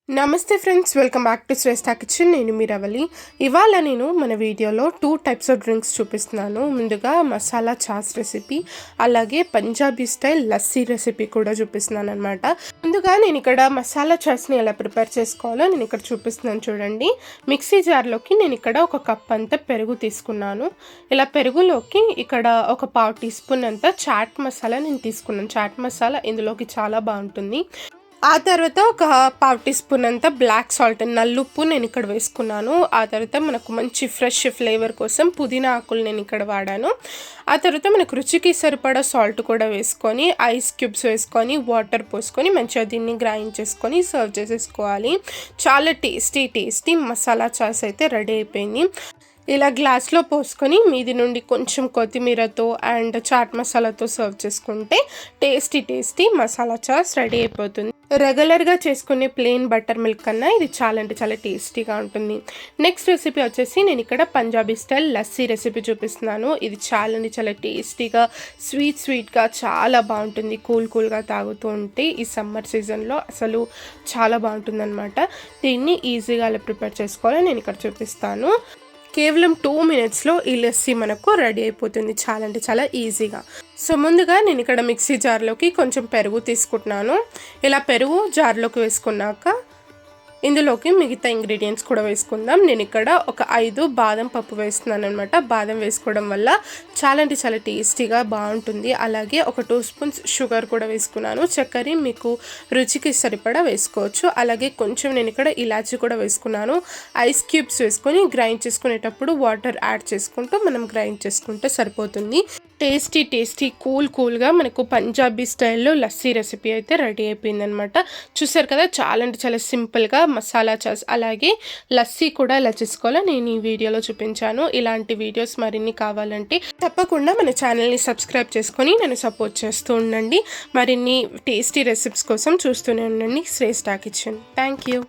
నమస్తే friends, welcome back to Shreshta kitchen. నేను మీ రవలి. ఇవాళ నేను మన వీడియోలో 2 టైప్స్ ఆఫ్ డ్రింక్స్ చూపిస్తున్నాను. ముందుగా మసాలా చాస్ రెసిపీ, అలాగే పంజాబీ స్టైల్ లస్సీ రెసిపీ కూడా చూపిస్తున్నాను అనమాట. ముందుగా నేను ఇక్కడ మసాలా చాస్ని ఎలా ప్రిపేర్ చేసుకోవాలో నేను ఇక్కడ చూపిస్తున్నాను చూడండి. మిక్సీ జార్లోకి నేను ఇక్కడ 1 కప్ అంతా పెరుగు తీసుకున్నాను. ఇలా పెరుగులోకి ఇక్కడ 1 పావు టీ స్పూన్ అంతా చాట్ మసాలా నేను తీసుకున్నాను. చాట్ మసాలా ఇందులోకి చాలా బాగుంటుంది. ఆ తర్వాత 1 పావు టీ స్పూన్ అంతా బ్లాక్ సాల్ట్, నల్లుప్పు నేను ఇక్కడ వేసుకున్నాను. ఆ తర్వాత మనకు మంచి ఫ్రెష్ ఫ్లేవర్ కోసం పుదీనా ఆకులు నేను ఇక్కడ వాడాను. ఆ తర్వాత మనకు రుచికి సరిపడా సాల్ట్ కూడా వేసుకొని, ఐస్ క్యూబ్స్ వేసుకొని, వాటర్ పోసుకొని మంచిగా దీన్ని గ్రైండ్ చేసుకొని సర్వ్ చేసేసుకోవాలి. చాలా టేస్టీ మసాలా చాస్ అయితే రెడీ అయిపోయింది. ఇలా గ్లాస్లో పోసుకొని మీది నుండి కొంచెం కొత్తిమీరతో అండ్ చాట్ మసాలాతో సర్వ్ చేసుకుంటే టేస్టీ మసాలా చాస్ రెడీ అయిపోతుంది. రెగ్యులర్గా చేసుకునే ప్లెయిన్ బటర్ మిల్క్ కన్నా ఇది చాలా టేస్టీగా ఉంటుంది. నెక్స్ట్ రెసిపీ వచ్చేసి నేను ఇక్కడ పంజాబీ స్టైల్ లస్సీ రెసిపీ చూపిస్తున్నాను. ఇది చాలా టేస్టీగా స్వీట్గా చాలా బాగుంటుంది. కూల్గా తాగుతూ ఉంటే ఈ సమ్మర్ సీజన్లో అసలు చాలా బాగుంటుంది అనమాట. దీన్ని ఈజీగా అలా ప్రిపేర్ చేసుకోవాలో నేను ఇక్కడ చూపిస్తాను. కేవలం 2 మినిట్స్లో ఈ లస్సీ మనకు రెడీ అయిపోతుంది చాలా ఈజీగా. సో ముందుగా నేను ఇక్కడ మిక్సీ జార్లోకి కొంచెం పెరుగు తీసుకుంటున్నాను. ఇలా పెరుగు జార్లోకి వేసుకున్నాక ఇందులోకి మిగతా ఇంగ్రీడియంట్స్ కూడా వేసుకుందాం. నేను ఇక్కడ 5 బాదం పప్పు వేస్తున్నాను అనమాట. బాదం వేసుకోవడం వల్ల చాలా టేస్టీగా బాగుంటుంది. అలాగే 2 స్పూన్స్ షుగర్ కూడా వేసుకున్నాను. చక్కెర మీకు రుచికి సరిపడా వేసుకోవచ్చు. అలాగే కొంచెం నేను ఇక్కడ ఇలాచీ కూడా వేసుకున్నాను. ఐస్ క్యూబ్స్ వేసుకొని గ్రైండ్ చేసుకునేటప్పుడు వాటర్ యాడ్ చేసుకుంటూ మనం గ్రైండ్ చేసుకుంటే సరిపోతుంది. టేస్టీ కూల్గా మనకు పంజాబీ స్టైల్లో లస్సీ రెసిపీ అయితే రెడీ అయిపోయిందనమాట. చూసారు కదా, చాలా సింపుల్గా మసాలా చాస్ అలాగే లస్సీ కూడా ఎలా చేసుకోవాలో నేను ఈ వీడియోలో చూపించాను. ఇలాంటి వీడియోస్ మరిన్ని కావాలంటే తప్పకుండా మన ఛానల్ని సబ్స్క్రైబ్ చేసుకొని నన్ను సపోర్ట్ చేస్తూ ఉండండి. మరిన్ని టేస్టీ రెసిపీస్ కోసం చూస్తూనే ఉండండి శ్రేష్ఠ కిచెన్. Thank you.